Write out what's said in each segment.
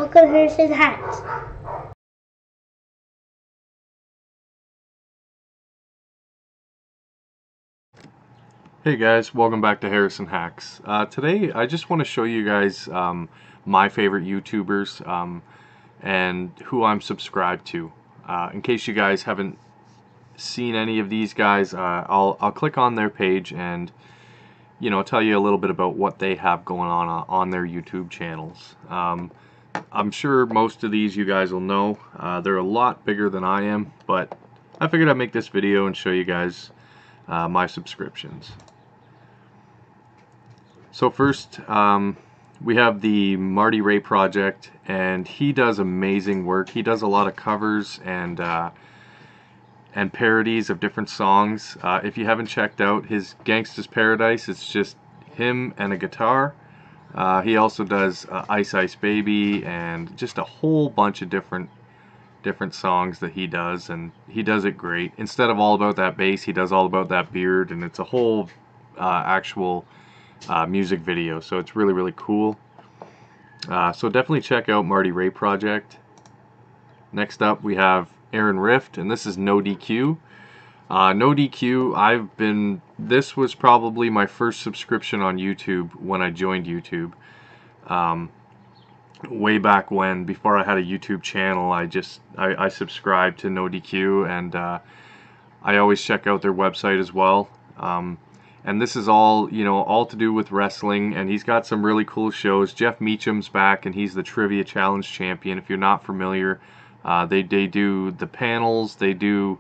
welcome to Harrison Hacks. Hey guys, welcome back to Harrison Hacks. Today I just want to show you guys my favorite YouTubers and who I'm subscribed to. In case you guys haven't seen any of these guys, I'll click on their page and tell you a little bit about what they have going on their YouTube channels. I'm sure most of these you guys will know. They're a lot bigger than I am, but I figured I'd make this video and show you guys my subscriptions. So first, we have the Marty Ray Project, and he does amazing work. He does a lot of covers and parodies of different songs. If you haven't checked out his Gangsta's Paradise, it's just him and a guitar. He also does Ice Ice Baby and just a whole bunch of different songs that he does, and he does it great. Instead of All About That Bass, he does All About That Beard, and it's a whole actual music video, so it's really cool. So definitely check out Marty Ray Project. Next up we have Aaron Rift, and this is No DQ. No DQ, this was probably my first subscription on YouTube when I joined YouTube. Way back when, before I had a YouTube channel, I subscribed to No DQ, and I always check out their website as well. And this is all, all to do with wrestling, and he's got some really cool shows. Jeff Meacham's back, and he's the Trivia Challenge champion. If you're not familiar, they do the panels, they do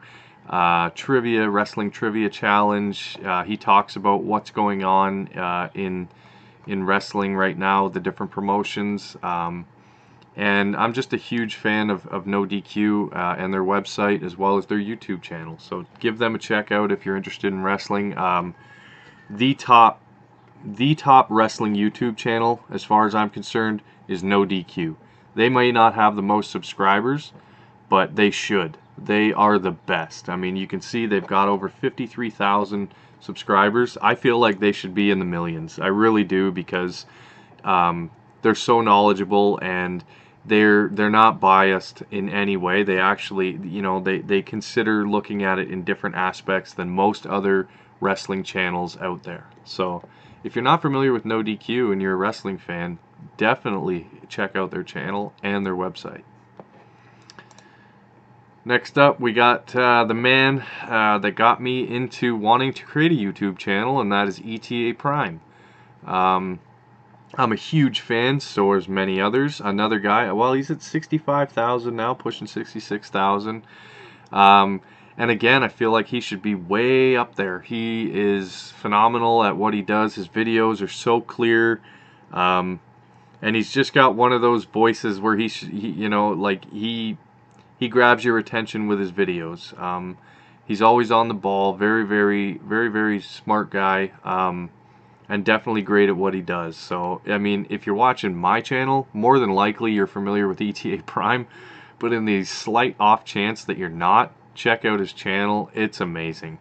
wrestling trivia challenge. He talks about what's going on in wrestling right now, the different promotions. And I'm just a huge fan of No DQ and their website as well as their YouTube channel. So give them a check out if you're interested in wrestling. The top wrestling YouTube channel, as far as I'm concerned, is No DQ. They may not have the most subscribers, but they should. They are the best. I mean, you can see they've got over 53,000 subscribers. I feel like they should be in the millions. I really do, because they're so knowledgeable, and they're not biased in any way. They actually, they consider looking at it in different aspects than most other wrestling channels out there. So if you're not familiar with No DQ and you're a wrestling fan, definitely check out their channel and their website. Next up, we got the man that got me into wanting to create a YouTube channel, and that is ETA Prime. I'm a huge fan, so is many others. Another guy, well, he's at 65,000 now, pushing 66,000. And again, I feel like he should be way up there. He is phenomenal at what he does. His videos are so clear, and he's just got one of those voices where he grabs your attention with his videos. He's always on the ball. Very smart guy, and definitely great at what he does. So, I mean, if you're watching my channel, more than likely you're familiar with ETA Prime, but in the slight off chance that you're not, check out his channel. It's amazing.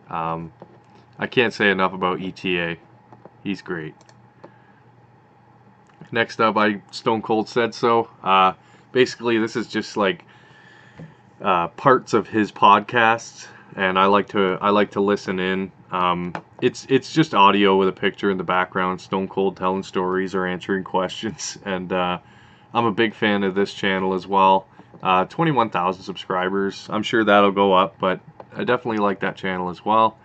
I can't say enough about ETA. He's great. Next up, Stone Cold Said So. Basically, this is just like parts of his podcasts, and I like to listen in. It's just audio with a picture in the background, Stone Cold telling stories or answering questions, and I'm a big fan of this channel as well. 21,000 subscribers. I'm sure that'll go up, but I definitely like that channel as well.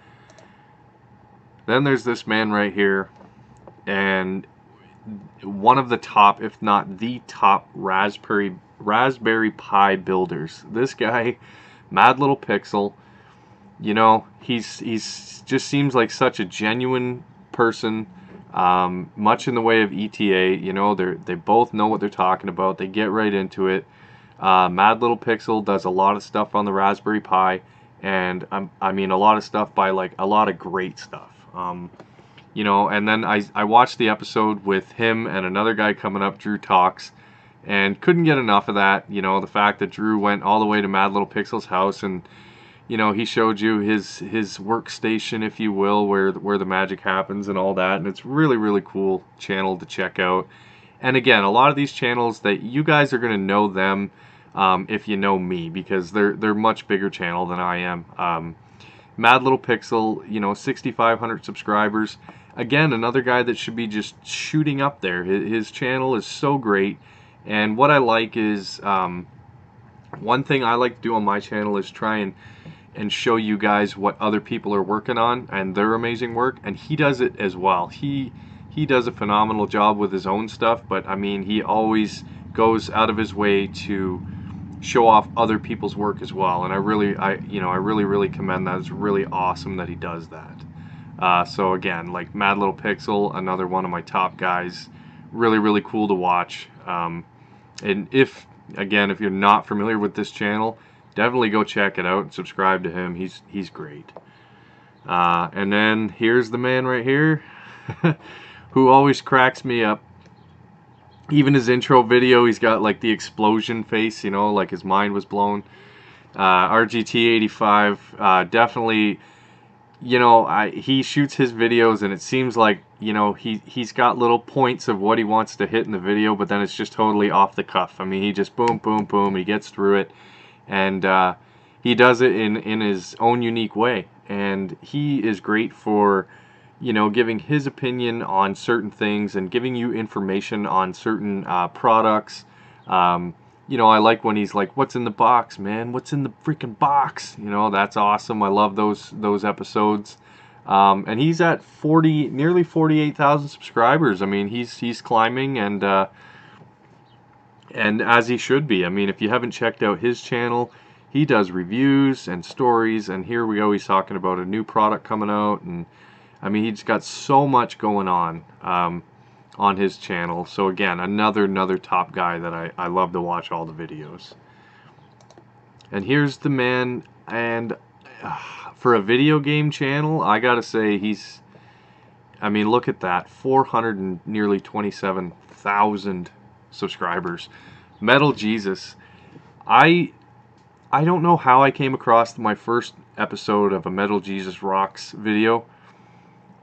Then there's this man right here, and one of the top, if not the top, Raspberry Pi builders. This guy, Mad Little Pixel, he's just seems like such a genuine person. Much in the way of ETA, they both know what they're talking about. They get right into it. Mad Little Pixel does a lot of stuff on the Raspberry Pi, and I mean a lot of stuff by like a lot of great stuff. And then I watched the episode with him and another guy coming up, Drew Talks, and couldn't get enough of that. The fact that Drew went all the way to Mad Little Pixel's house, and he showed you his workstation, if you will, where the magic happens and all that, and it's really cool channel to check out. And again, a lot of these channels that you guys are going to know them if you know me, because they're much bigger channel than I am. Mad Little Pixel, you know, 6,500 subscribers. Again, another guy that should be just shooting up there. His channel is so great, and what I like is one thing I like to do on my channel is try and show you guys what other people are working on and their amazing work, and he does it as well. He does a phenomenal job with his own stuff, but I mean, he always goes out of his way to show off other people's work as well, and I really commend that. It's really awesome that he does that. So again, like Mad Little Pixel, another one of my top guys, really cool to watch. And if you're not familiar with this channel, definitely go check it out and subscribe to him. He's great. And then here's the man right here who always cracks me up. Even his intro video, he's got like the explosion face, you know, like his mind was blown. RGT85, definitely, you know, he shoots his videos and it seems like, you know, he's got little points of what he wants to hit in the video, but then it's just totally off the cuff. I mean, he just boom, boom, boom, he gets through it, and he does it in his own unique way. And he is great for, you know, giving his opinion on certain things and giving you information on certain products. You know, I like when he's like, "What's in the box, man? What's in the freaking box?" You know, that's awesome. I love those episodes. And he's at nearly 48,000 subscribers. I mean, he's climbing, and as he should be. I mean, if you haven't checked out his channel, he does reviews and stories, and here we go, he's talking about a new product coming out, and I mean, he's got so much going on his channel. So again, another top guy that I love to watch all the videos. And here's the man, and for a video game channel, I gotta say I mean, look at that, 427,000 subscribers. Metal Jesus. I don't know how I came across my first episode of a Metal Jesus Rocks video,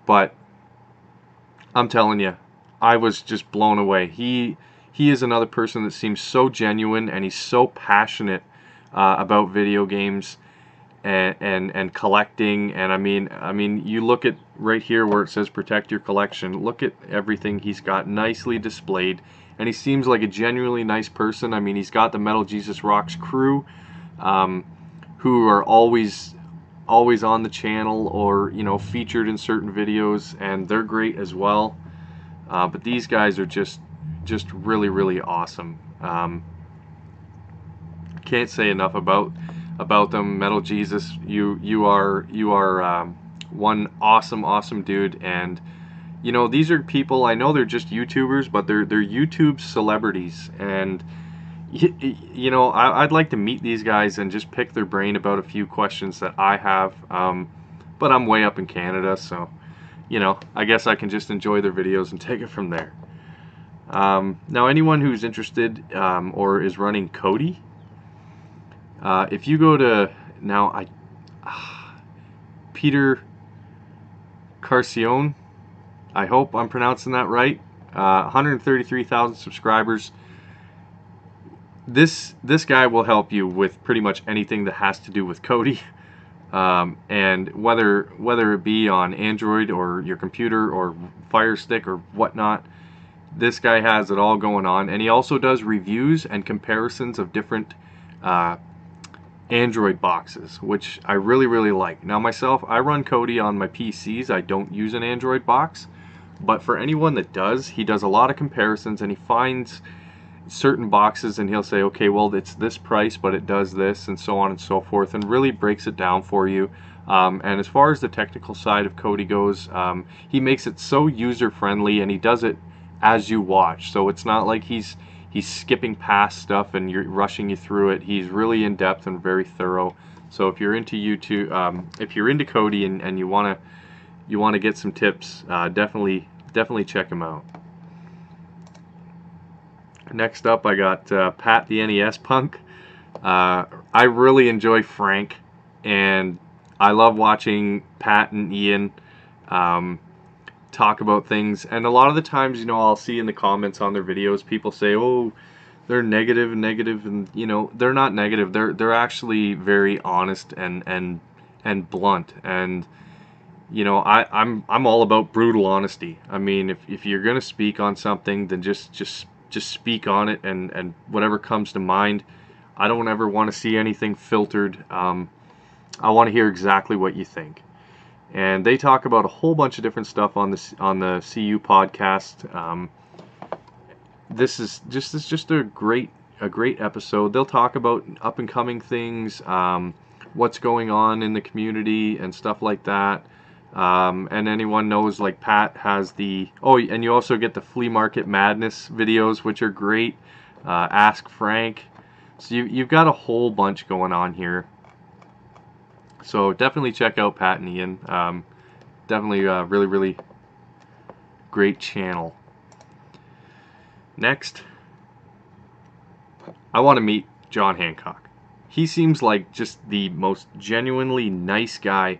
but I'm telling you, I was just blown away. He is another person that seems so genuine, and he's so passionate about video games and collecting. And I mean, you look at right here where it says protect your collection. Look at everything he's got nicely displayed, and he seems like a genuinely nice person. I mean, he's got the Metal Jesus Rocks crew, who are always on the channel, or, you know, featured in certain videos, and they're great as well. But these guys are just really awesome. Can't say enough about them. Metal Jesus, you are one awesome dude. And you know, these are people, I know they're just YouTubers, but they're YouTube celebrities, and you know, I'd like to meet these guys and just pick their brain about a few questions that I have, but I'm way up in Canada, so, you know, I guess I can just enjoy their videos and take it from there. Now, anyone who's interested or is running Kodi, if you go to, now, Peter Carcione, I hope I'm pronouncing that right, 133,000 subscribers. This guy will help you with pretty much anything that has to do with Kodi, and whether it be on Android or your computer or Fire Stick or whatnot, this guy has it all going on. And he also does reviews and comparisons of different Android boxes, which I really like. Now myself, I run Kodi on my PCs. I don't use an Android box, but for anyone that does, he does a lot of comparisons, and he finds certain boxes and he'll say, okay, well, it's this price, but it does this, and so on and so forth, and really breaks it down for you. And as far as the technical side of Kodi goes, he makes it so user-friendly, and he does it as you watch. So it's not like he's skipping past stuff and you're rushing you through it. He's really in-depth and very thorough. So if you're into YouTube, if you're into Kodi and you want to get some tips, definitely check him out. Next up, I got Pat the NES Punk. I really enjoy Frank, and I love watching Pat and Ian talk about things, and a lot of the times, you know, I'll see in the comments on their videos people say, oh, they're negative and negative, and you know, they're not negative. They're actually very honest and blunt. And you know, I'm all about brutal honesty. I mean, if you're gonna speak on something, then just speak on it, and whatever comes to mind. I don't ever want to see anything filtered. I want to hear exactly what you think. And they talk about a whole bunch of different stuff on the CU podcast. This is just a great episode. They'll talk about up and coming things, what's going on in the community and stuff like that. And anyone knows, like, Pat has the and you also get the Flea Market Madness videos, which are great. Ask Frank. So you've got a whole bunch going on here. So definitely check out Pat and Ian. Definitely really great channel. Next, I want to meet John Hancock. He seems like just the most genuinely nice guy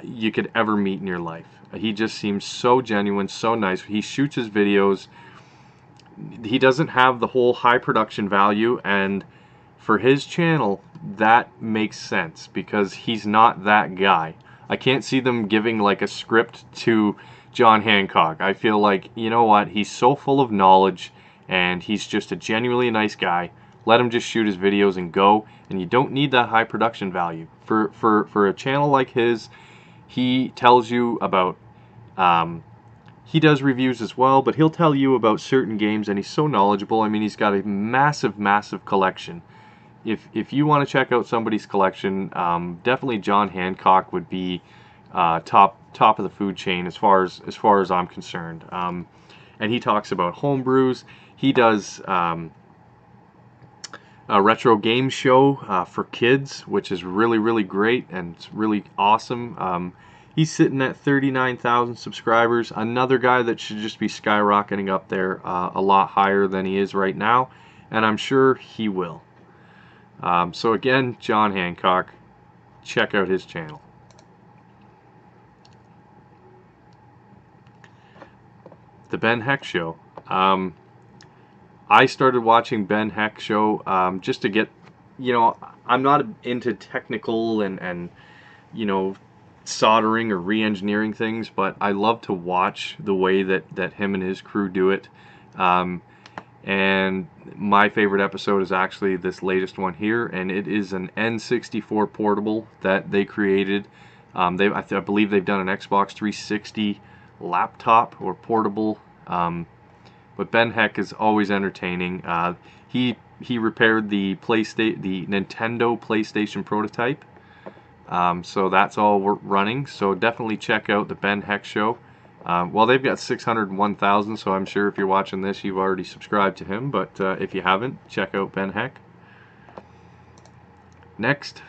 you could ever meet in your life. He just seems so genuine, so nice. He shoots his videos. He doesn't have the whole high production value, and for his channel, that makes sense because he's not that guy. I can't see them giving like a script to John Hancock. I feel like, you know what, he's so full of knowledge and he's just a genuinely nice guy. Let him just shoot his videos and go, and you don't need that high production value. For a channel like his, he tells you about, he does reviews as well, but he'll tell you about certain games, and he's so knowledgeable. I mean, he's got a massive collection. If you want to check out somebody's collection, definitely John Hancock would be top of the food chain as far as I'm concerned. And he talks about homebrews. He does a retro game show for kids, which is really great, and it's really awesome. He's sitting at 39,000 subscribers. Another guy that should just be skyrocketing up there a lot higher than he is right now, and I'm sure he will. So again, John Hancock, check out his channel. The Ben Heck Show. I started watching Ben Heck Show just to get, you know, I'm not into technical and you know, soldering or re-engineering things, but I love to watch the way that him and his crew do it. And my favorite episode is actually this latest one here, and it is an N64 portable that they created. I believe they've done an Xbox 360 laptop or portable, but Ben Heck is always entertaining. He repaired the Nintendo PlayStation prototype, so that's all running. So definitely check out the Ben Heck Show. Well, they've got 601,000, so I'm sure if you're watching this, you've already subscribed to him. But if you haven't, check out Ben Heck. Next,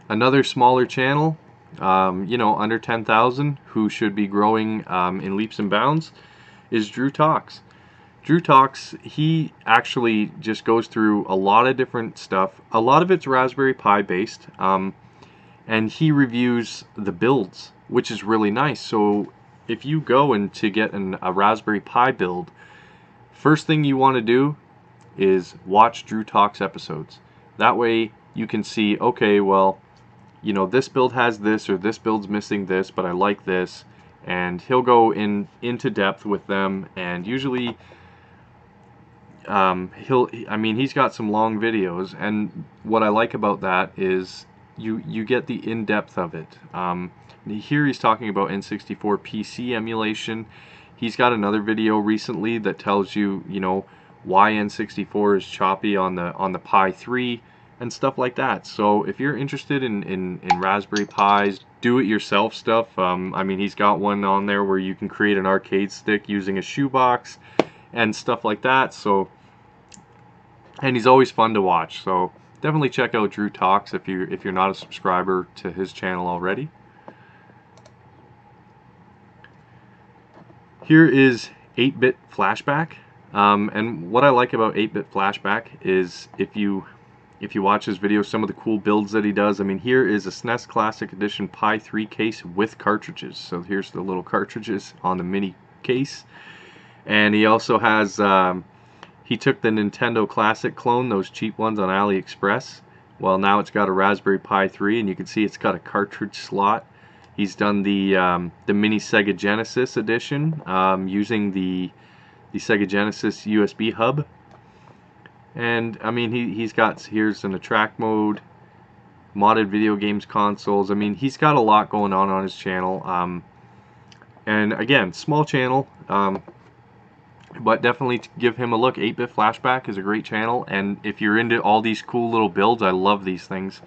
another smaller channel, you know, under 10,000, who should be growing in leaps and bounds, is Drew Talks. Drew Talks, he actually just goes through a lot of different stuff. A lot of it's Raspberry Pi based, and he reviews the builds, which is really nice. So if you go and to get a Raspberry Pi build, first thing you want to do is watch Drew Talks episodes. That way you can see, okay, well, you know, this build has this, or this build's missing this, but I like this. And he'll go into depth with them, and usually he's got some long videos, and what I like about that is you get the in-depth of it. Here he's talking about N64 PC emulation. He's got another video recently that tells you, you know, why N64 is choppy on the Pi 3 and stuff like that. So if you're interested in Raspberry Pis, do-it-yourself stuff, I mean, he's got one on there where you can create an arcade stick using a shoebox and stuff like that. So, and he's always fun to watch. So definitely check out Drew Talks if you're not a subscriber to his channel already. Here is 8-Bit Flashback, and what I like about 8-Bit Flashback is if you if you watch his videos, some of the cool builds that he does. I mean, here is a SNES Classic Edition Pi 3 case with cartridges. So here's the little cartridges on the mini case. And he also has, he took the Nintendo Classic clone, those cheap ones on AliExpress. Well, now it's got a Raspberry Pi 3, and you can see it's got a cartridge slot. He's done the mini Sega Genesis edition using the Sega Genesis USB hub. And I mean, he's got, here's an attract mode, modded video games consoles. I mean, he's got a lot going on his channel. And again, small channel, but definitely give him a look. 8-Bit Flashback is a great channel, and if you're into all these cool little builds, I love these things,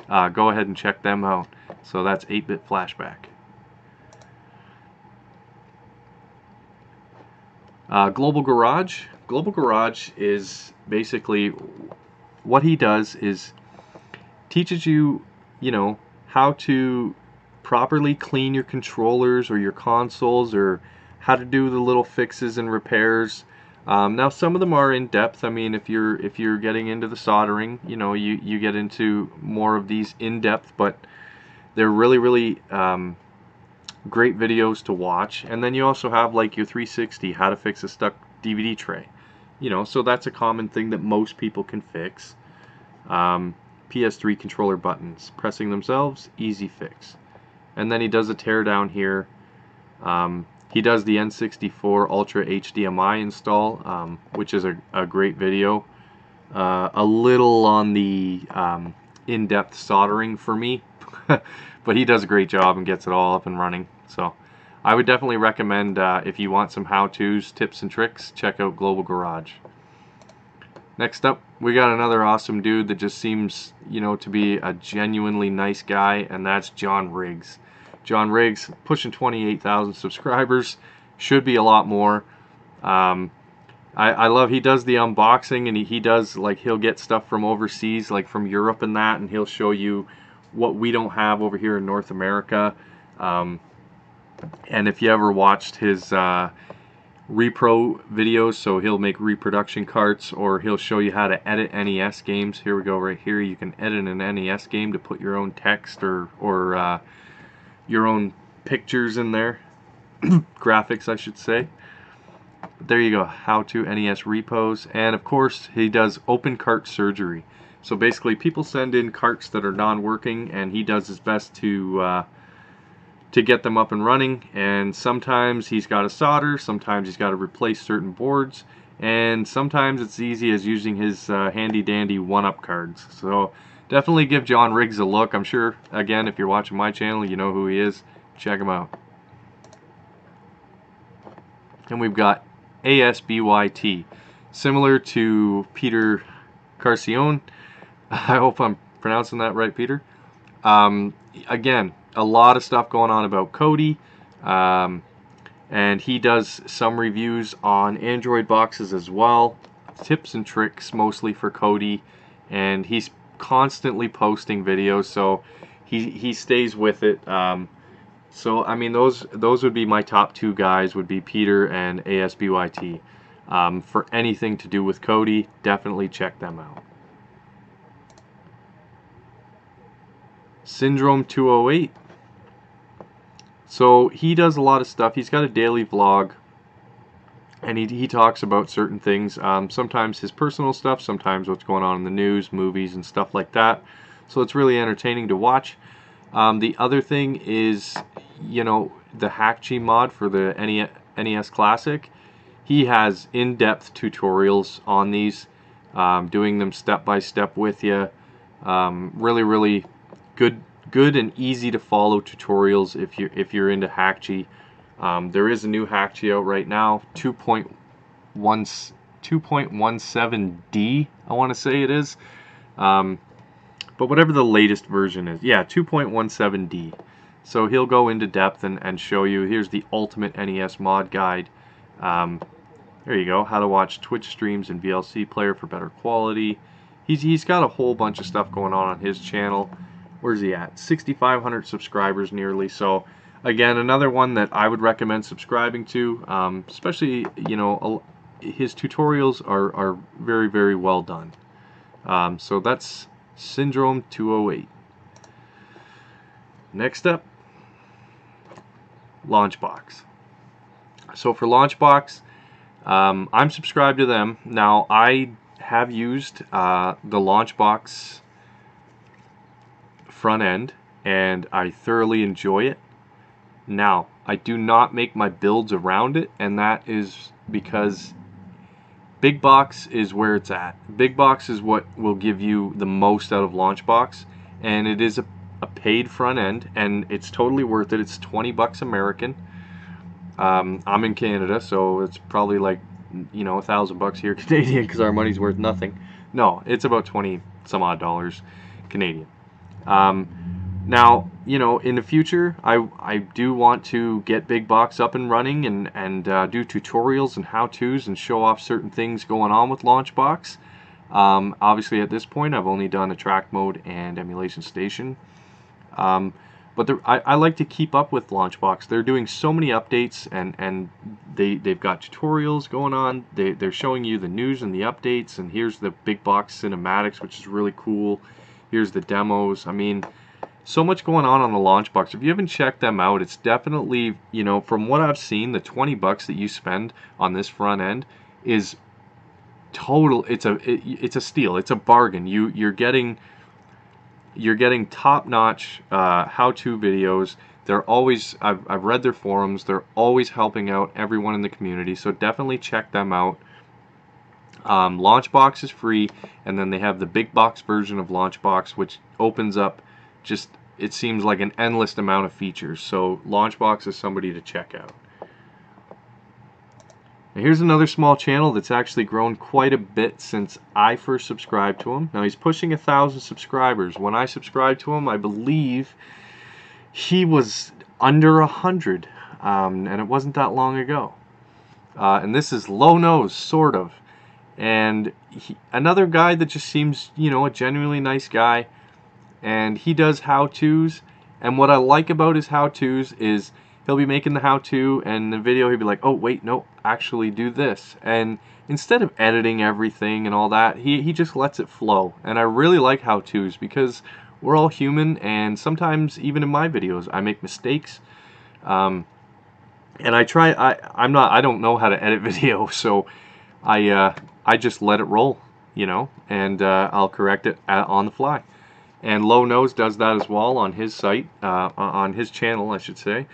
go ahead and check them out. So that's 8-Bit Flashback. Global Garage. Global Garage is basically, what he does is teaches you, you know, how to properly clean your controllers or your consoles, or how to do the little fixes and repairs. Now some of them are in depth. I mean, if you're getting into the soldering, you know, you get into more of these in depth, but they're really great videos to watch. And then you also have like your 360, how to fix a stuck DVD tray. You know, so that's a common thing that most people can fix. PS3 controller buttons, pressing themselves, easy fix. And then he does a teardown here. He does the N64 Ultra HDMI install, which is a great video. A little on the in-depth soldering for me, but he does a great job and gets it all up and running. So I would definitely recommend, if you want some how-tos, tips and tricks, check out Global Garage. Next up, we got another awesome dude that just seems, you know, to be a genuinely nice guy, and that's John Riggs. John Riggs, pushing 28,000 subscribers, should be a lot more. I love, he does the unboxing, and he does, like, he'll get stuff from overseas, like from Europe and that, and he'll show you what we don't have over here in North America. And if you ever watched his repro videos, so he'll make reproduction carts, or he'll show you how to edit NES games. Here we go, right here, you can edit an NES game to put your own text or your own pictures in there. Graphics, I should say. But there you go, how to NES repos. And of course, he does open cart surgery. So basically, people send in carts that are non-working, and he does his best to get them up and running. And sometimes he's got to solder, sometimes he's got to replace certain boards, and sometimes it's easy as using his handy-dandy one-up cards. So definitely give John Riggs a look. I'm sure, again, if you're watching my channel, you know who he is. Check him out. And we've got ASBYT, similar to Peter Carcione. I hope I'm pronouncing that right, Peter. Again, a lot of stuff going on about Kodi, and he does some reviews on Android boxes as well, tips and tricks mostly for Kodi, and he's constantly posting videos, so he stays with it. So I mean, those would be my top two guys, would be Peter and ASBYT. For anything to do with Kodi, definitely check them out. Syndrome 208. So he does a lot of stuff. He's got a daily vlog, and he talks about certain things. Sometimes his personal stuff, sometimes what's going on in the news, movies, and stuff like that. So it's really entertaining to watch. The other thing is, you know, the Hakchi mod for the NES Classic. He has in-depth tutorials on these, doing them step by step with you. Really good and easy to follow tutorials if you're into Hakchi. There is a new Hakchi out right now, 2.17D, I want to say it is. But whatever the latest version is, yeah, 2.17D. So he'll go into depth and show you. Here's the Ultimate NES Mod Guide. There you go, how to watch Twitch streams and VLC player for better quality. He's got a whole bunch of stuff going on his channel. Where's he at? 6,500 subscribers nearly. So again, another one that I would recommend subscribing to. Especially, you know, his tutorials are very well done. So that's Syndrome 208. Next up, Launchbox. So for Launchbox, I'm subscribed to them. Now, I have used the Launchbox front end, and I thoroughly enjoy it. Now, I do not make my builds around it, and that is because big box is where it's at. Big box is what will give you the most out of Launchbox, and it is a paid front end, and it's totally worth it. It's 20 bucks American. I'm in Canada, so it's probably like, you know, $1,000 here Canadian, because our money's worth nothing. No, it's about 20 some odd dollars Canadian. Now, you know, in the future, I do want to get Big Box up and running and do tutorials and how-tos and show off certain things going on with Launchbox. Obviously, at this point, I've only done a track mode and emulation station. But I like to keep up with Launchbox. They're doing so many updates, and they've got tutorials going on. They're showing you the news and the updates, and here's the Big Box cinematics, which is really cool. Here's the demos. I mean, so much going on the Launchbox. If you haven't checked them out, it's definitely, you know, from what I've seen, the 20 bucks that you spend on this front end is total. It's a steal. It's a bargain. You're getting top-notch how-to videos. They're always, I've read their forums. They're always helping out everyone in the community. So definitely check them out. Launchbox is free, and then they have the big box version of Launchbox, which opens up just, it seems like, an endless amount of features. So Launchbox is somebody to check out. Now here's another small channel that's actually grown quite a bit since I first subscribed to him. Now he's pushing 1,000 subscribers. When I subscribed to him, I believe he was under 100, and it wasn't that long ago. And this is Low Nose, sort of. And another guy that just seems, you know, a genuinely nice guy. And he does how-tos, and what I like about his how-tos is he'll be making the how-to, and in the video he'll be like, oh wait, no, actually do this. And instead of editing everything and all that, he just lets it flow. And I really like how-tos, because we're all human, and sometimes even in my videos I make mistakes. And I don't know how to edit video, so I just let it roll, you know, and I'll correct it on the fly. And Low Nose does that as well on his site, on his channel, I should say.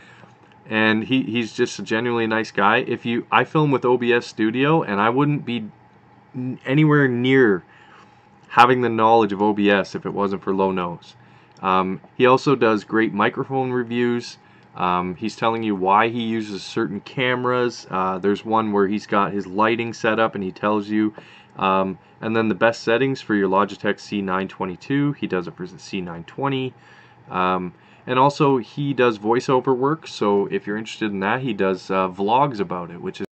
And he's just a genuinely nice guy. I film with OBS Studio, and I wouldn't be anywhere near having the knowledge of OBS if it wasn't for Low Nose. He also does great microphone reviews. He's telling you why he uses certain cameras. There's one where he's got his lighting set up, and he tells you. And then the best settings for your Logitech C922. He does it for the C920. And also he does voiceover work, so if you're interested in that, he does vlogs about it, which is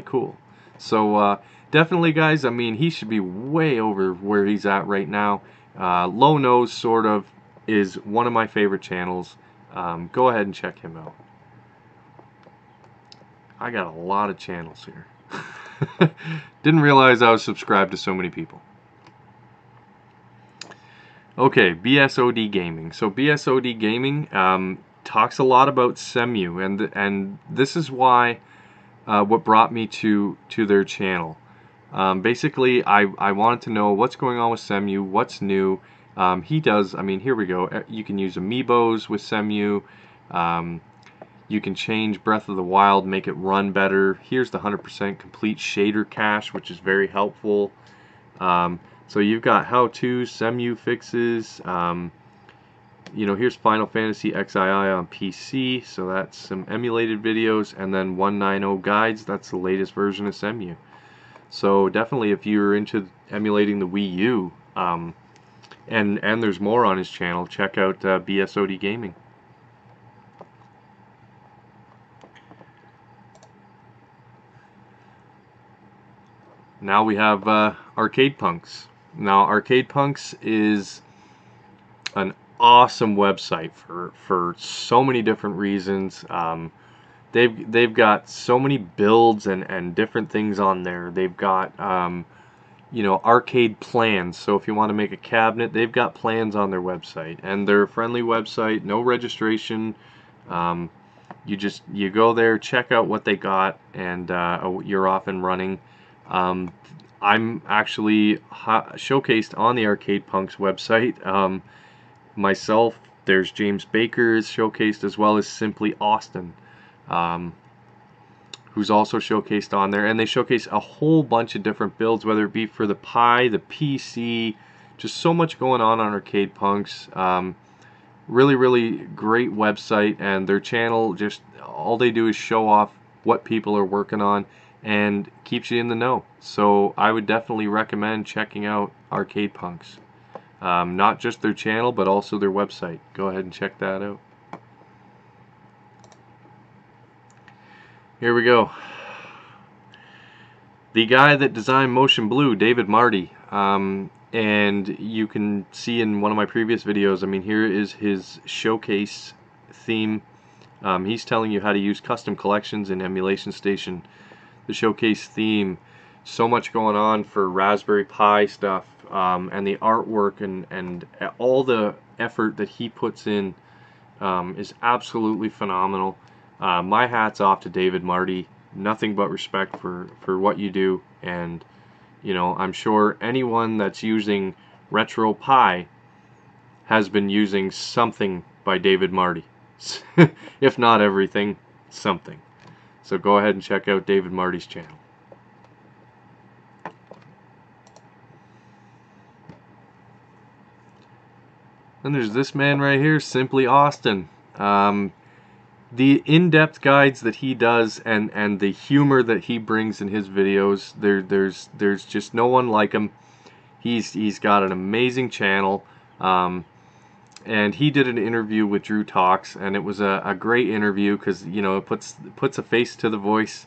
cool. So definitely, guys, I mean, he should be way over where he's at right now. Low Nose, sort of, is one of my favorite channels. Go ahead and check him out. I got a lot of channels here. Didn't realize I was subscribed to so many people. Okay, BSOD Gaming. So BSOD Gaming talks a lot about Cemu, and this is why what brought me to their channel. Basically, I wanted to know what's going on with Cemu, what's new. He does, I mean, here we go. You can use amiibos with Cemu. You can change Breath of the Wild, make it run better. Here's the 100% complete shader cache, which is very helpful. So you've got how-tos, Cemu fixes. You know, here's Final Fantasy XII on PC, so that's some emulated videos, and then 190 guides. That's the latest version of Cemu. So definitely, if you're into emulating the Wii U, and there's more on his channel, check out BSOD Gaming. Now we have Arcade Punks. Now Arcade Punks is an awesome website for so many different reasons. They've got so many builds and different things on there. They've got you know, arcade plans. So if you want to make a cabinet, they've got plans on their website, and they're a friendly website, no registration. Um, you go there, check out what they got, and you're off and running. Um, I'm actually showcased on the Arcade Punks website. Myself, there's James Baker is showcased, as well as Simply Austin, who's also showcased on there, and they showcase a whole bunch of different builds, whether it be for the Pi, the PC, just so much going on Arcade Punks. Really, really great website, and their channel, just all they do is show off what people are working on and keeps you in the know. So I would definitely recommend checking out Arcade Punks. Not just their channel, but also their website. Go ahead and check that out. Here we go. The guy that designed Motion Blue, David Marty. And you can see in one of my previous videos, I mean, here is his showcase theme. He's telling you how to use custom collections in Emulation Station. The showcase theme, so much going on for Raspberry Pi stuff, and the artwork and all the effort that he puts in is absolutely phenomenal. My hat's off to David Marty. Nothing but respect for what you do, and you know, I'm sure anyone that's using RetroPie has been using something by David Marty. If not everything, something. So go ahead and check out David Marty's channel. Then there's this man right here, Simply Austin. The in-depth guides that he does and the humor that he brings in his videos, there's just no one like him. He's got an amazing channel, and he did an interview with Drew Talks, and it was a great interview because, you know, it puts a face to the voice.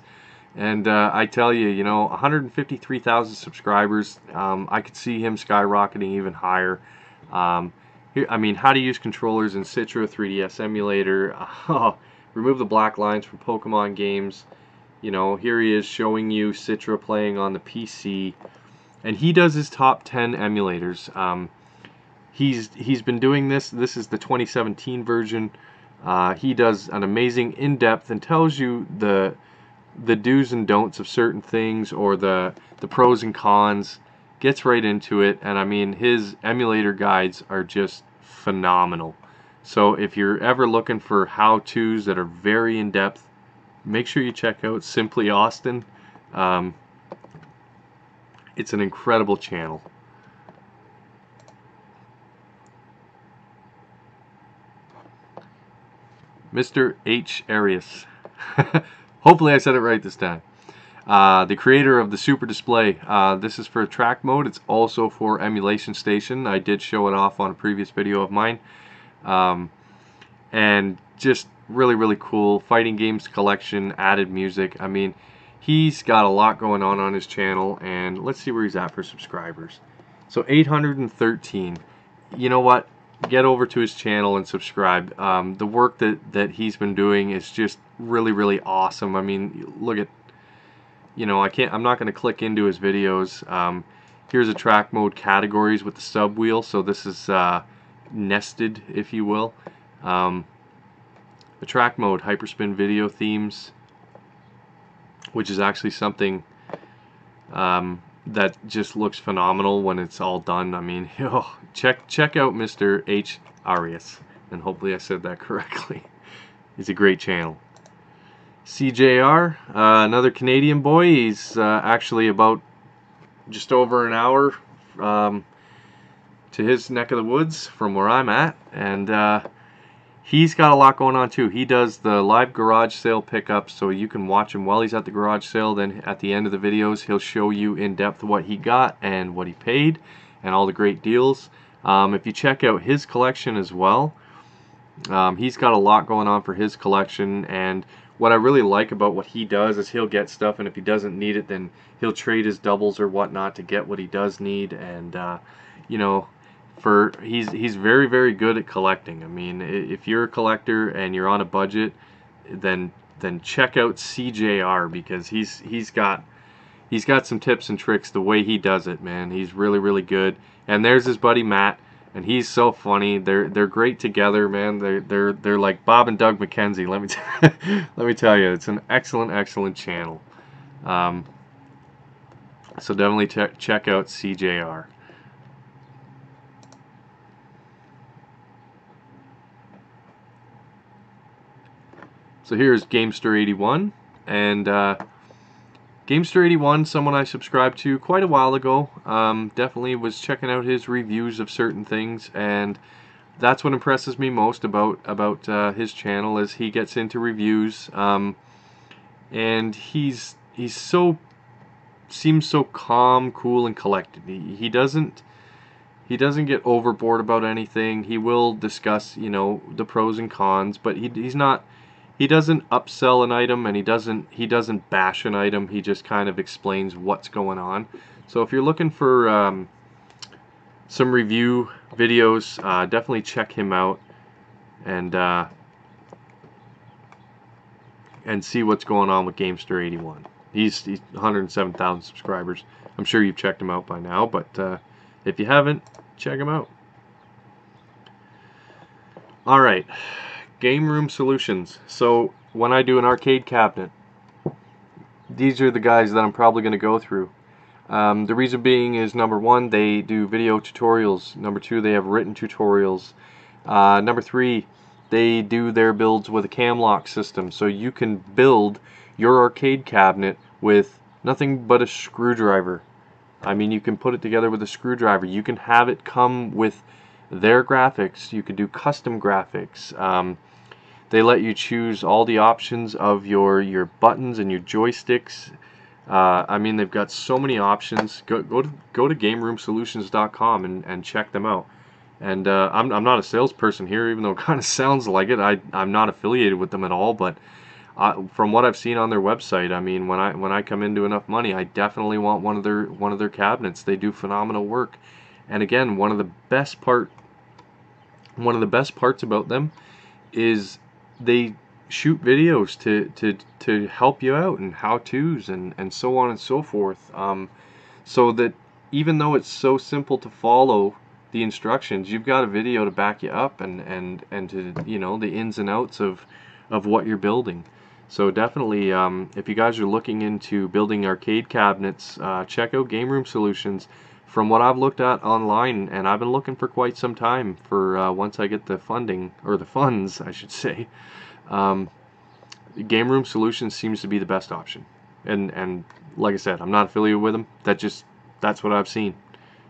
And I tell you, you know, 153,000 subscribers. I could see him skyrocketing even higher. Here, I mean, how to use controllers in Citra 3DS emulator. Remove the black lines from Pokemon games. You know, here he is showing you Citra playing on the PC, and he does his top 10 emulators. He's been doing this. This is the 2017 version. He does an amazing in-depth and tells you the do's and don'ts of certain things, or the pros and cons. Gets right into it, and I mean, his emulator guides are just phenomenal. So if you're ever looking for how-tos that are very in-depth, make sure you check out Simply Austin. It's an incredible channel. Mr. H. Arias. Hopefully I said it right this time. The creator of the Super Display. This is for track mode. It's also for Emulation Station. I did show it off on a previous video of mine. And just really, really cool. Fighting games collection, added music. I mean, he's got a lot going on his channel, and let's see where he's at for subscribers. So 813. You know what? Get over to his channel and subscribe. The work that he's been doing is just really, really awesome. I mean, look at, you know, I'm not going to click into his videos. Here's a track mode categories with the sub wheel. So this is nested, if you will. The track mode hyperspin video themes, which is actually something that just looks phenomenal when it's all done. I mean, oh, check out Mr. H. Arias, and hopefully I said that correctly. He's a great channel. CJR, another Canadian boy. He's actually about just over an hour to his neck of the woods from where I'm at, and he's got a lot going on too. He does the live garage sale pickups, so you can watch him while he's at the garage sale. Then at the end of the videos, he'll show you in depth what he got and what he paid and all the great deals. If you check out his collection as well, he's got a lot going on for his collection, and what I really like about what he does is he'll get stuff, and if he doesn't need it, then he'll trade his doubles or whatnot to get what he does need. And you know, he's very, very good at collecting. I mean, if you're a collector and you're on a budget, then check out CJR, because he's got he's got some tips and tricks. The way he does it, man, he's really, really good. And there's his buddy Matt, and he's so funny. They're great together, man. They're like Bob and Doug McKenzie. Let me tell you, it's an excellent channel. So definitely check out CJR. So here's Gamester81, and Gamester81, someone I subscribed to quite a while ago. Definitely was checking out his reviews of certain things, and that's what impresses me most about his channel, is he gets into reviews, and he's so seems so calm, cool, and collected. He doesn't get overboard about anything. He will discuss, you know, the pros and cons, but he doesn't upsell an item, and he doesn't bash an item. He just kind of explains what's going on. So if you're looking for some review videos, definitely check him out and see what's going on with Gamester81. He's 107,000 subscribers. I'm sure you've checked him out by now, but if you haven't, check him out. Alright, Game Room Solutions. So when I do an arcade cabinet, these are the guys that I'm probably going to go through. The reason being is, number one, they do video tutorials. Number two, they have written tutorials. Number three, they do their builds with a cam lock system, so you can build your arcade cabinet with nothing but a screwdriver. I mean, you can put it together with a screwdriver. You can have it come with their graphics. You can do custom graphics. They let you choose all the options of your buttons and your joysticks. I mean, they've got so many options. Go to GameRoomSolutions.com and check them out. And I'm not a salesperson here, even though it kind of sounds like it. I'm not affiliated with them at all, but from what I've seen on their website, I mean, when I come into enough money, I definitely want one of their cabinets. They do phenomenal work. And again, one of the best parts about them is they shoot videos to help you out, and how-tos and so on and so forth, so that even though it's so simple to follow the instructions, you've got a video to back you up, and to, you know, the ins and outs of what you're building. So definitely, if you guys are looking into building arcade cabinets, check out Game Room Solutions. From what I've looked at online, and I've been looking for quite some time, for once I get the funding, or the funds I should say, Game Room Solutions seems to be the best option. And like I said, I'm not affiliated with them. That's what I've seen.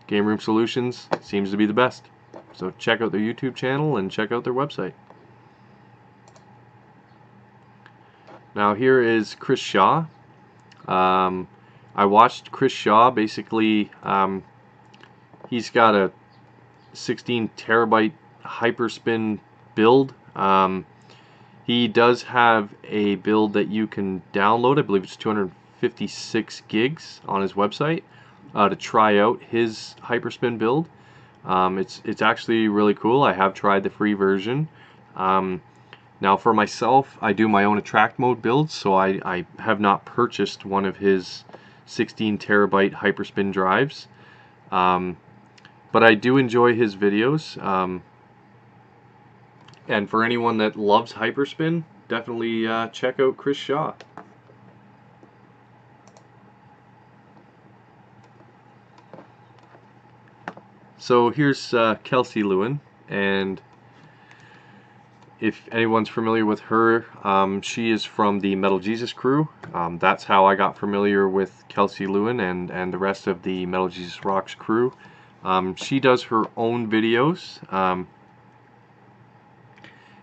Game Room Solutions seems to be the best. So check out their YouTube channel and check out their website. Now here is Chris Shaw. I watched Chris Shaw. Basically, he's got a 16 terabyte Hyperspin build. He does have a build that you can download. I believe it's 256 gigs on his website to try out his Hyperspin build. It's actually really cool. I have tried the free version. Now for myself, I do my own attract mode builds, so I have not purchased one of his 16 terabyte Hyperspin drives, but I do enjoy his videos, and for anyone that loves Hyperspin, definitely check out Chris Shaw. So here's Kelsey Lewin, and if anyone's familiar with her, she is from the Metal Jesus crew. That's how I got familiar with Kelsey Lewin and the rest of the Metal Jesus Rocks crew. She does her own videos,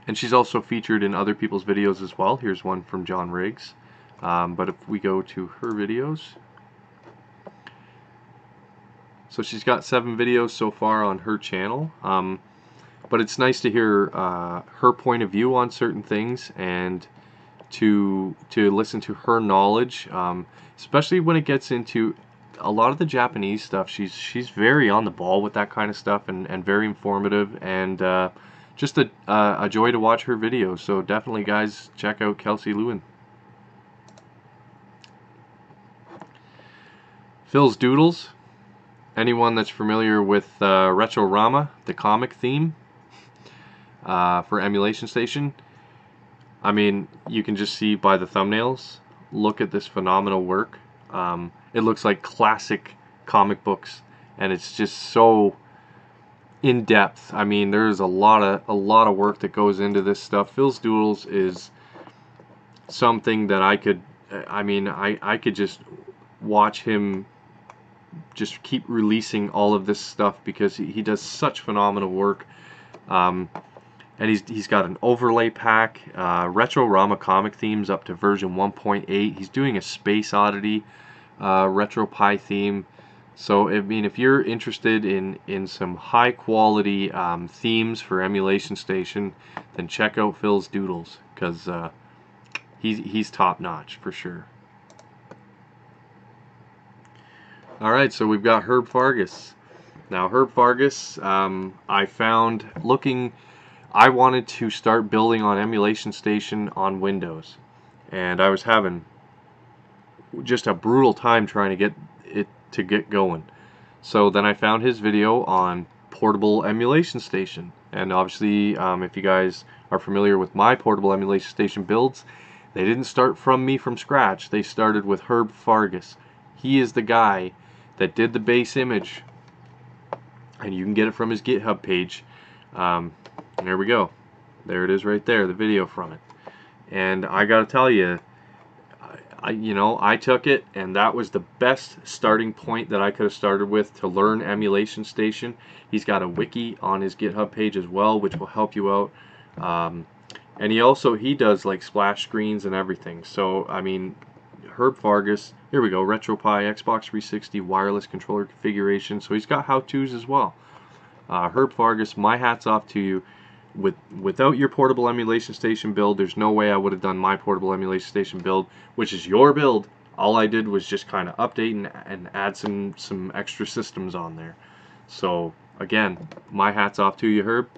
and she's also featured in other people's videos as well. Here's one from John Riggs. But if we go to her videos, so she's got 7 videos so far on her channel. But it's nice to hear her point of view on certain things, and to listen to her knowledge, especially when it gets into a lot of the Japanese stuff. She's very on the ball with that kind of stuff, and very informative, and just a joy to watch her videos. So definitely, guys, check out Kelsey Lewin. Phil's Doodles. Anyone that's familiar with Retrorama, the comic theme for Emulation Station, I mean, you can just see by the thumbnails. Look at this phenomenal work. It looks like classic comic books, and it's just so in depth. I mean, there's a lot of work that goes into this stuff. Phil's Doodles is something that I could just watch him just keep releasing all of this stuff, because he does such phenomenal work. And he's got an overlay pack, Retrorama comic themes up to version 1.8. He's doing a Space Oddity RetroPie theme. So I mean, if you're interested in some high quality themes for Emulation Station, then check out Phil's Doodles, because he's top notch for sure. All right, so we've got Herb Fargus. Now Herb Fargus, I found looking. I wanted to start building on Emulation Station on Windows, and I was having just a brutal time trying to get it to get going. So then I found his video on portable Emulation Station, and obviously if you guys are familiar with my portable Emulation Station builds, they didn't start from me from scratch. They started with Herb Fargus. He is the guy that did the base image, and you can get it from his GitHub page. There we go. There it is right there, the video from it. And I gotta tell you, I took it, and that was the best starting point that I could have started with to learn Emulation Station. He's got a wiki on his GitHub page as well, which will help you out. And he does like splash screens and everything. So I mean, Herb Fargus, here we go, RetroPie, Xbox 360 wireless controller configuration. So he's got how-tos as well. Herb Fargus, my hat's off to you. Without your portable Emulation Station build, there's no way I would have done my portable Emulation Station build, which is your build. All I did was just kind of update and add some extra systems on there. So again, my hat's off to you, Herb.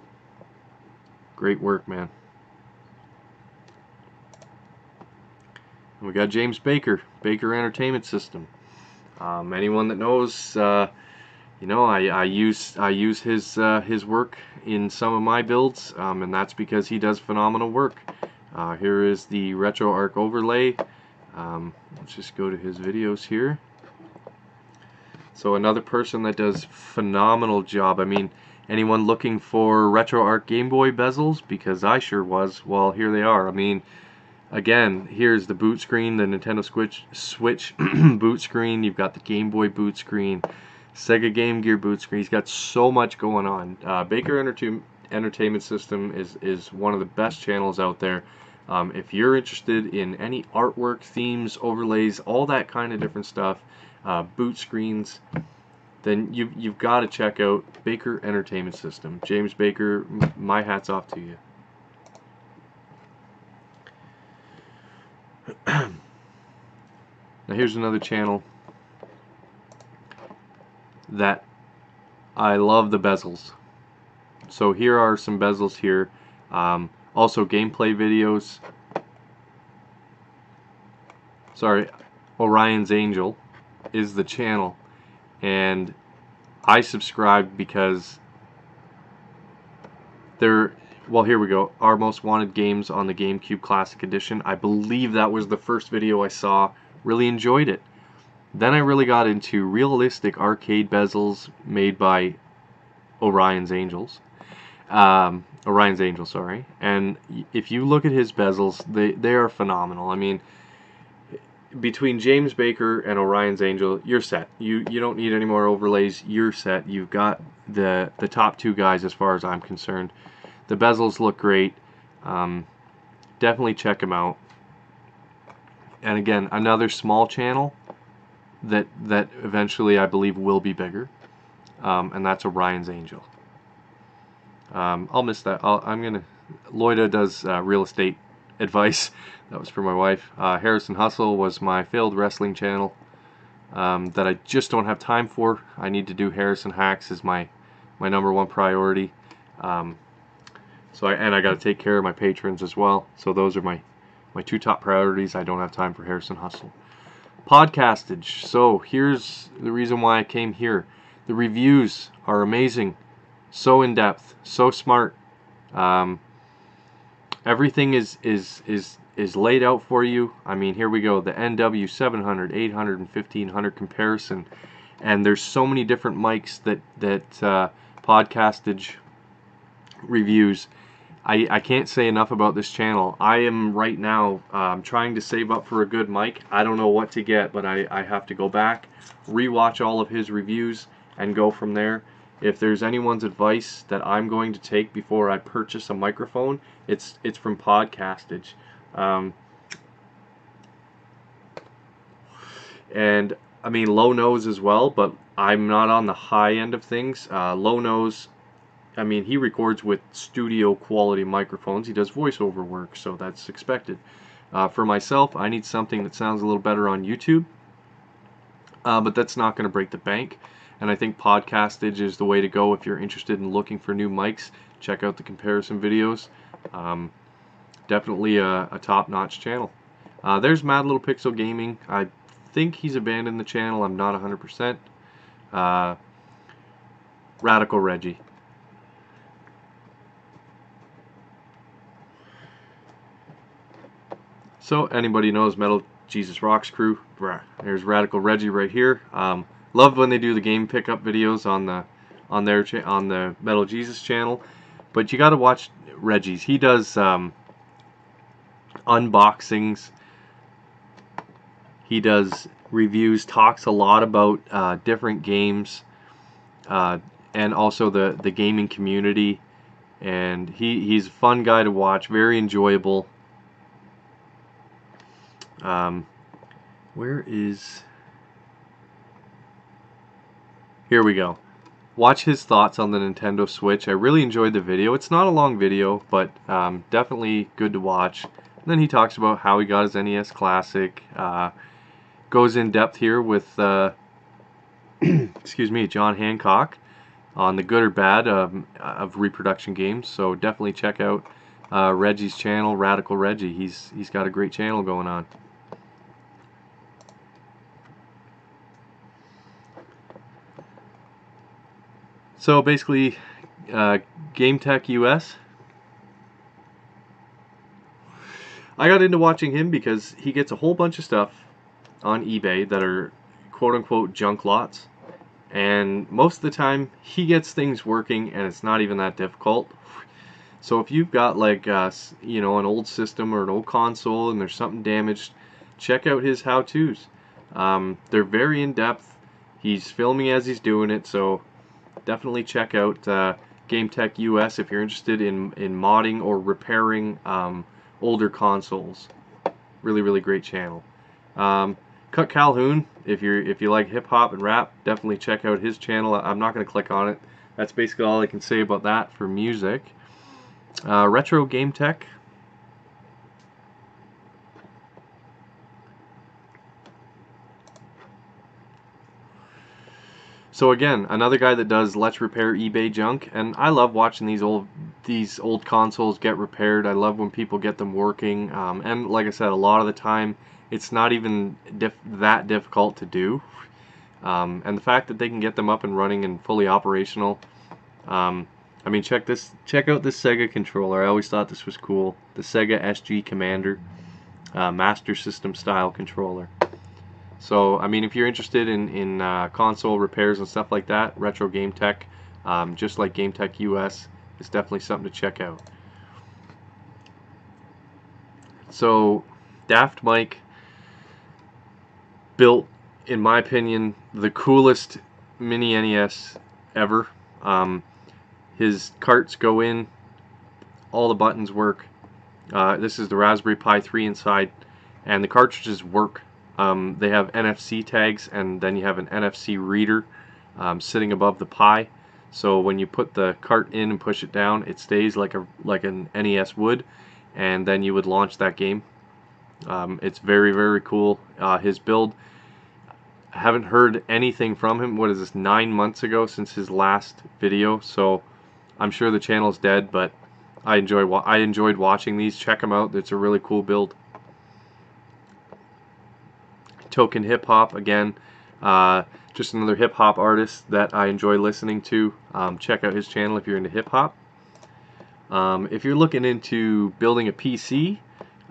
Great work, man. And we got James Baker, Baker Entertainment System. Anyone that knows, I use his work in some of my builds, and that's because he does phenomenal work. Here is the RetroArch overlay. Let's just go to his videos here. So another person that does phenomenal job. I mean, anyone looking for RetroArch Game Boy bezels, because I sure was, well, here they are. I mean, again, here's the boot screen, the Nintendo Switch boot screen. You've got the Game Boy boot screen, Sega Game Gear boot screen. He's got so much going on. Baker Entertainment System is one of the best channels out there. If you're interested in any artwork, themes, overlays, all that kind of different stuff, boot screens, then you've got to check out Baker Entertainment System. James Baker, my hat's off to you. Now here's another channel that I love the bezels. So here are some bezels here. Also gameplay videos. Sorry, Orion's Angel is the channel, and I subscribed because they're, well, here we go, Our Most Wanted Games on the GameCube Classic Edition. I believe that was the first video I saw. Really enjoyed it. Then I really got into realistic arcade bezels made by Orion's Angel, sorry. And if you look at his bezels, they are phenomenal. I mean, between James Baker and Orion's Angel, you're set. You don't need any more overlays. You're set. You've got the top two guys as far as I'm concerned. The bezels look great. Definitely check them out. And again, another small channel that eventually I believe will be bigger, and that's Orion's Angel. I'll miss that. Loida does real estate advice. That was for my wife. Harrison Hustle was my failed wrestling channel that I just don't have time for. I need to do Harrison Hacks is my #1 priority. So I got to take care of my patrons as well. So those are my two top priorities. I don't have time for Harrison Hustle. Podcastage. So here's the reason why I came here. The reviews are amazing, so in depth, so smart. Um, Everything is laid out for you. I mean, here we go, the NW 700, 800, and 1500 comparison, and there's so many different mics that Podcastage reviews. I can't say enough about this channel. I am right now trying to save up for a good mic. I don't know what to get, but I have to go back, rewatch all of his reviews, and go from there. If there's anyone's advice that I'm going to take before I purchase a microphone, it's from Podcastage. And I mean, low nose as well, but I'm not on the high end of things. Low nose, I mean, he records with studio quality microphones. He does voiceover work, so that's expected. For myself, I need something that sounds a little better on YouTube, but that's not going to break the bank. And I think Podcastage is the way to go if you're interested in looking for new mics. Check out the comparison videos. Definitely a top-notch channel. There's Mad Little Pixel Gaming. I think he's abandoned the channel. I'm not 100%. Radical Reggie. So anybody knows Metal Jesus Rocks crew? There's Radical Reggie right here. Love when they do the game pickup videos on the Metal Jesus channel, but you got to watch Reggie's. He does unboxings. He does reviews. Talks a lot about different games, and also the gaming community. And he's a fun guy to watch. Very enjoyable. Where is... Here we go. Watch his thoughts on the Nintendo Switch. I really enjoyed the video. It's not a long video, but definitely good to watch. And then he talks about how he got his NES Classic. Goes in depth here with excuse me, John Hancock on the good or bad of reproduction games. So definitely check out Reggie's channel, Radical Reggie. He's got a great channel going on. So basically, GameTech US. I got into watching him because he gets a whole bunch of stuff on eBay that are quote-unquote junk lots, and most of the time he gets things working and it's not even that difficult. So if you've got like you know, an old system or an old console and there's something damaged, check out his how-tos. They're very in-depth. He's filming as he's doing it, so definitely check out GameTech US if you're interested in modding or repairing older consoles. Really great channel. Cut Calhoun, if you like hip hop and rap, definitely check out his channel. I'm not going to click on it. That's basically all I can say about that for music. Retro Game Tech. So again, another guy that does Let's Repair eBay Junk, and I love watching these old consoles get repaired. I love when people get them working, and like I said, a lot of the time it's not even that difficult to do. And the fact that they can get them up and running and fully operational. I mean, check out this Sega controller. I always thought this was cool. The Sega SG Commander, Master System style controller. So, I mean, if you're interested in console repairs and stuff like that, Retro Game Tech, just like GameTech US, is definitely something to check out. So, Daft Mike built, in my opinion, the coolest mini NES ever. His carts go in, all the buttons work. This is the Raspberry Pi 3 inside, and the cartridges work. They have NFC tags, and then you have an NFC reader sitting above the Pi. So when you put the cart in and push it down, it stays like an NES would, and then you would launch that game. It's very cool. His build, I haven't heard anything from him. What is this, 9 months ago since his last video? So I'm sure the channel's dead, but I enjoyed watching these. Check them out. It's a really cool build. Token Hip Hop, again, just another hip hop artist that I enjoy listening to. Check out his channel if you're into hip hop. If you're looking into building a PC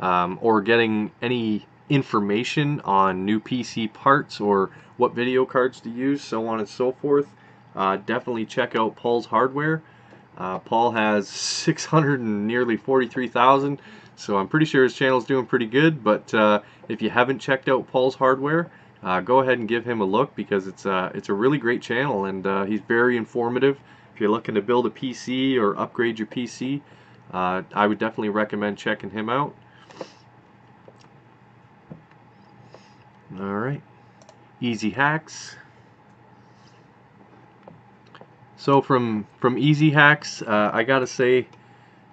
or getting any information on new PC parts or what video cards to use, so on and so forth, definitely check out Paul's Hardware. Paul has 600 and nearly 43,000, so I'm pretty sure his channel is doing pretty good. But if you haven't checked out Paul's Hardware, go ahead and give him a look, because it's a really great channel, and he's very informative. If you're looking to build a PC or upgrade your PC, I would definitely recommend checking him out. Alright, Easy Hacks. So from Easy Hacks, I gotta say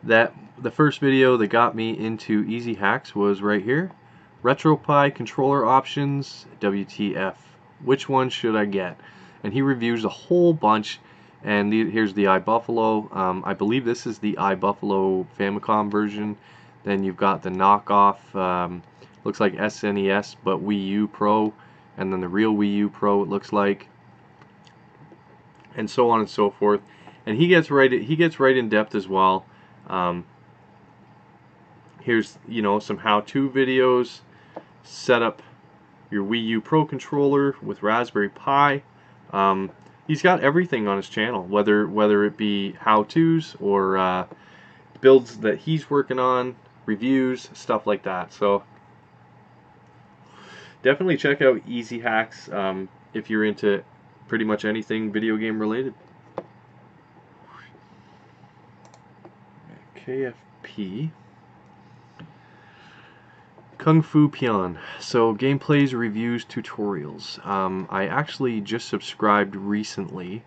that the first video that got me into Easy Hacks was right here. RetroPie controller options, WTF. Which one should I get? And he reviews a whole bunch. And here's the iBuffalo. I believe this is the iBuffalo Famicom version. Then you've got the knockoff, looks like SNES, but Wii U Pro. And then the real Wii U Pro, it looks like. And so on and so forth. And he gets right in depth as well. Here's, you know, some how-to videos. Set up your Wii U Pro controller with Raspberry Pi. He's got everything on his channel, whether it be how-tos or builds that he's working on, reviews, stuff like that. So definitely check out Easy Hacks if you're into pretty much anything video game related. KFP. Kung Fu Pian. So gameplays, reviews, tutorials. I actually just subscribed recently,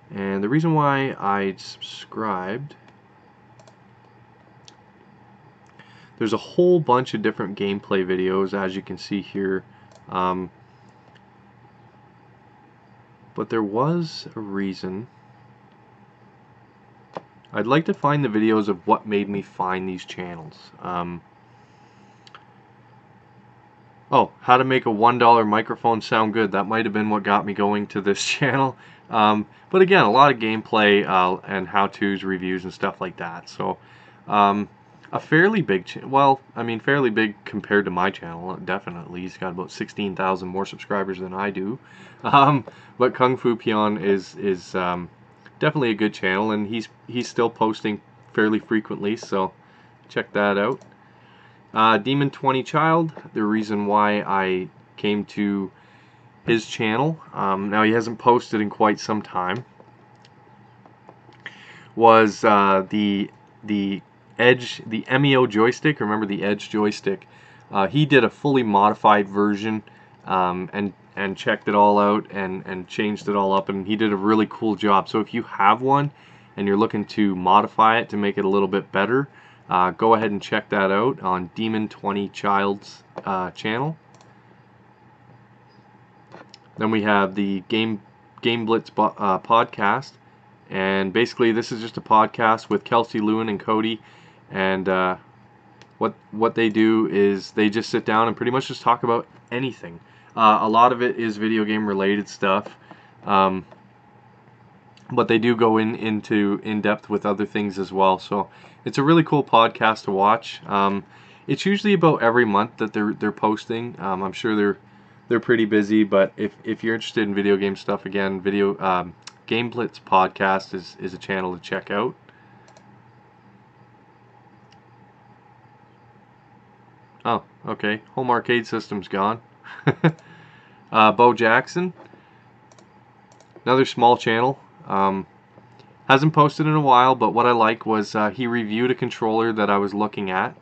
and the reason why I subscribed, there's a whole bunch of different gameplay videos, as you can see here, but there was a reason. I'd like to find the videos of what made me find these channels. Oh, how to make a $1 microphone sound good. That might have been what got me going to this channel. But again, a lot of gameplay and how-tos, reviews, and stuff like that. So, a fairly big, well, I mean, fairly big compared to my channel, definitely. He's got about 16,000 more subscribers than I do. But Kung Fu Pian is definitely a good channel, and he's still posting fairly frequently, so check that out. Demon 20 Child, the reason why I came to his channel, now he hasn't posted in quite some time, was the Edge, the MEO joystick. Remember the Edge joystick? He did a fully modified version and checked it all out and changed it all up, and he did a really cool job. So if you have one and you're looking to modify it to make it a little bit better, go ahead and check that out on Demon 20 Child's channel. Then we have the Game Blitz podcast, and basically this is just a podcast with Kelsey Lewin and Cody, and what they do is they just sit down and pretty much just talk about anything. A lot of it is video game related stuff, but they do go into in-depth with other things as well. So it's a really cool podcast to watch. It's usually about every month that they're posting. I'm sure they're pretty busy, but if you're interested in video game stuff, again, Game Blitz podcast is a channel to check out. Oh, okay. Home arcade system's gone. Bo Jackson, another small channel. Hasn't posted in a while, but what I like was he reviewed a controller that I was looking at.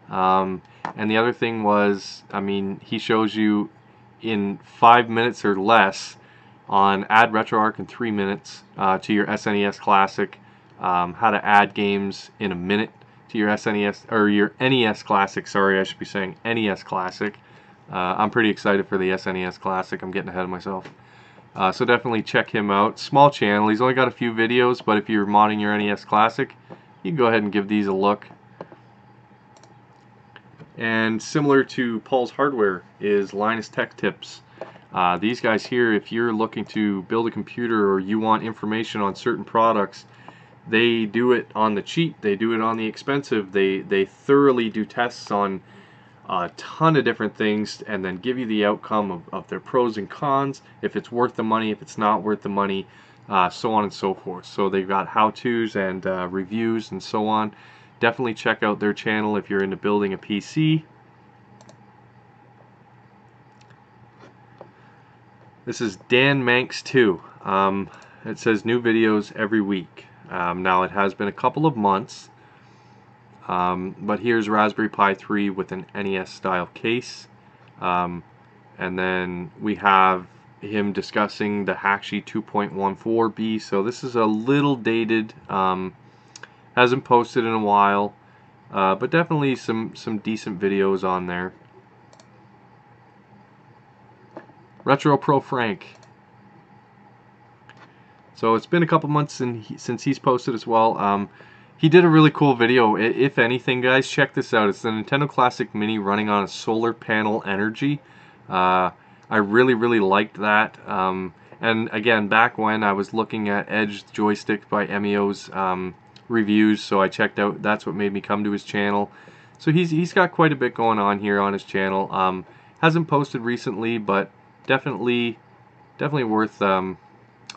And the other thing was, I mean, he shows you in 5 minutes or less on Add RetroArch in 3 minutes to your SNES Classic, how to add games in a minute to your SNES, or your NES Classic, sorry, I should be saying NES Classic. I'm pretty excited for the SNES Classic. I'm getting ahead of myself. So definitely check him out. Small channel. He's only got a few videos, but if you're modding your NES Classic, you can go ahead and give these a look. And similar to Paul's Hardware is Linus Tech Tips. These guys here, if you're looking to build a computer or you want information on certain products, they do it on the cheap, they do it on the expensive, they thoroughly do tests on a ton of different things and then give you the outcome of their pros and cons, if it's worth the money, if it's not worth the money, so on and so forth. So they've got how-tos and reviews and so on. Definitely check out their channel if you're into building a PC. This is Dan Manx 2. It says new videos every week. Now it has been a couple of months, but here's Raspberry Pi 3 with an NES style case, and then we have him discussing the Hakshi 2.14B. So this is a little dated, hasn't posted in a while, but definitely some decent videos on there. Retro Pro Frank. So it's been a couple months since he's posted as well. He did a really cool video. If anything, guys, check this out. It's the Nintendo Classic Mini running on a solar panel energy. I really liked that. And again, back when I was looking at Edge joysticks by Emio's reviews, so I checked out. That's what made me come to his channel. So he's got quite a bit going on here on his channel. Hasn't posted recently, but definitely worth a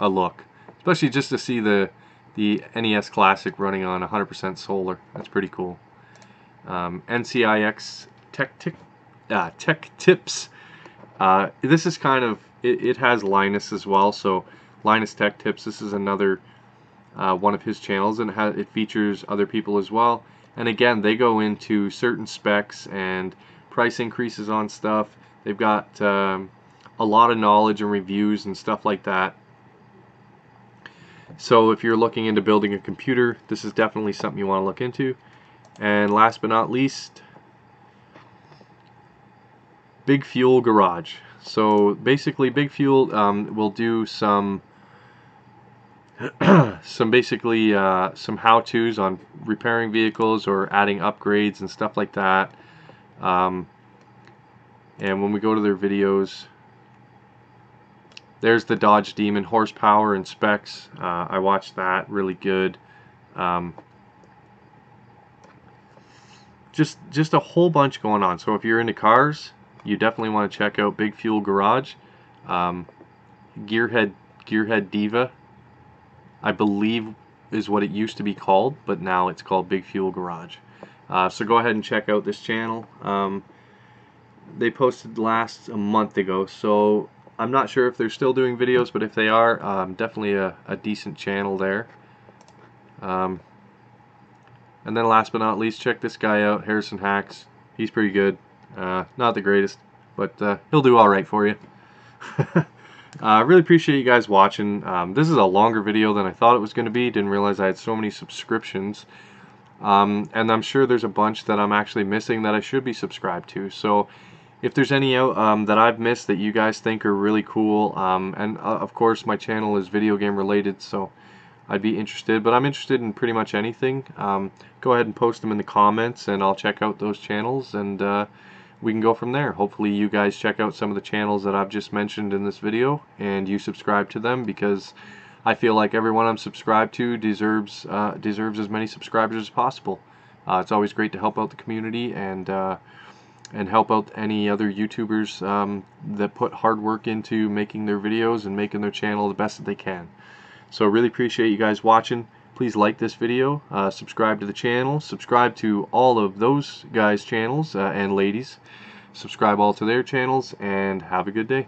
look, especially just to see the NES Classic running on 100% solar. That's pretty cool. NCIX Tech Tips. This is kind of, it has Linus as well, so Linus Tech Tips. This is another one of his channels, and it features other people as well. And again, they go into certain specs and price increases on stuff. They've got a lot of knowledge and reviews and stuff like that. So if you're looking into building a computer, this is definitely something you want to look into. And last but not least, Big Fuel Garage. So basically, Big Fuel will do some basically some how-tos on repairing vehicles or adding upgrades and stuff like that. And when we go to their videos, there's the Dodge Demon horsepower and specs. I watched that, really good. Just a whole bunch going on. So if you're into cars, you definitely want to check out Big Fuel Garage. Gearhead Diva, I believe, is what it used to be called, but now it's called Big Fuel Garage. So go ahead and check out this channel. They posted last a month ago, so I'm not sure if they're still doing videos, but if they are, definitely a decent channel there. And then last but not least, check this guy out, Harrison Hacks. He's pretty good. Not the greatest, but he'll do alright for you. I really appreciate you guys watching. This is a longer video than I thought it was going to be. Didn't realize I had so many subscriptions. And I'm sure there's a bunch that I'm actually missing that I should be subscribed to. So if there's any out that I've missed that you guys think are really cool, and of course my channel is video game related, so I'd be interested, but I'm interested in pretty much anything. Go ahead and post them in the comments and I'll check out those channels, and we can go from there. Hopefully you guys check out some of the channels that I've just mentioned in this video and you subscribe to them, because I feel like everyone I'm subscribed to deserves as many subscribers as possible. It's always great to help out the community and help out any other YouTubers that put hard work into making their videos and making their channel the best that they can. So really appreciate you guys watching. Please like this video, subscribe to the channel, subscribe to all of those guys' channels and ladies. Subscribe all to their channels, and have a good day.